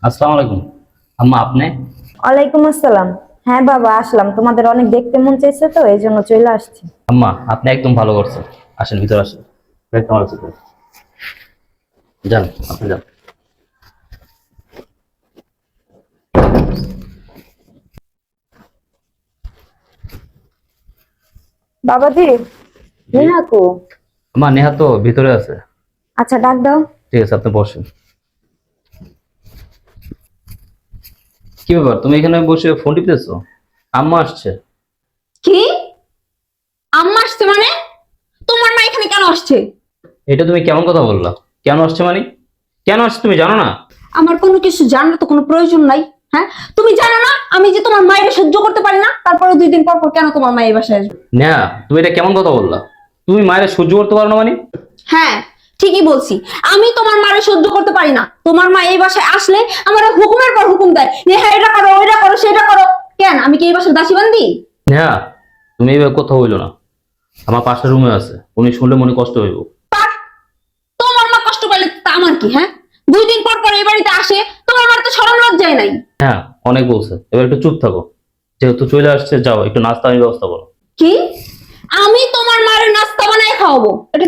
আসসালামু আলাইকুম। আম্মা আপনি? ওয়ালাইকুম আসসালাম। হ্যাঁ বাবা, আসলাম, তোমাদের অনেক দেখতে মন চাইছে তো এই জন্য চলে আসছি। আম্মা আপনি একদম ভালো করছেন। আসেন ভিতরে আসেন। একদম ভালো করছেন। যান, আপনি যান। বাবাজি, জি। নেহাকু। আম্মা নেহা তো ভিতরে আছে। আচ্ছা, ডাক দাও। ঠিক আছে, আপনি বসেন। কি ব্যাপার, তুমি এখানে বসে ফোন টিপতেছো? আম্মা আসছে। কি? আম্মা আসছে মানে? তোমার মা এখানে কেন আসছে? এটা তুমি কেমন কথা বললা? কেন আসছে মানে? কেন আসছে তুমি জানো না? আমার কোনো কিছু জানার তো কোনো প্রয়োজন নাই। হ্যাঁ, তুমি জানো না আমি যে তোমার মায়ের সহ্য করতে পারি না, তারপরে 2 দিন পর পর কেন তোমার মা এই বাসায় আসবে? নেহা, তুমি এটা কেমন কথা বললা? তুমি মায়ের সহ্য করতে পারো না মানে? হ্যাঁ, ঠিকই বলছি। আমি তোমার মায়ের সহ্য করতে পারি না। তোমার মা এই বাসায় আসলে আমার হুকুমের পর হুকুম দেয়, হ্যাঁ এটা করো, ওইটা করো, সেটা করো। কেন, আমি কি এই বাসার দাসী বান্দি? নেহা, তুমি এইভাবে কথা হইলো না। আমার পাশের রুমে আছে, উনি শুনলে মনে কষ্ট হইব। পাক, তোমার মা কষ্ট পাইলে তা আমার কি? হ্যাঁ, 2 দিন পর পর এই বাড়িতে আসে, তোমার মার তো শরম লজ্জায় নাই। হ্যাঁ, অনেক বলছে, এবার একটু চুপ থাকো। যেহেতু চলে আসছে, যাও একটু নাস্তা আমি ব্যবস্থা করো। কি? আমি তোমার মায়ের নাস্তা বানায় খাওয়াবো? এটা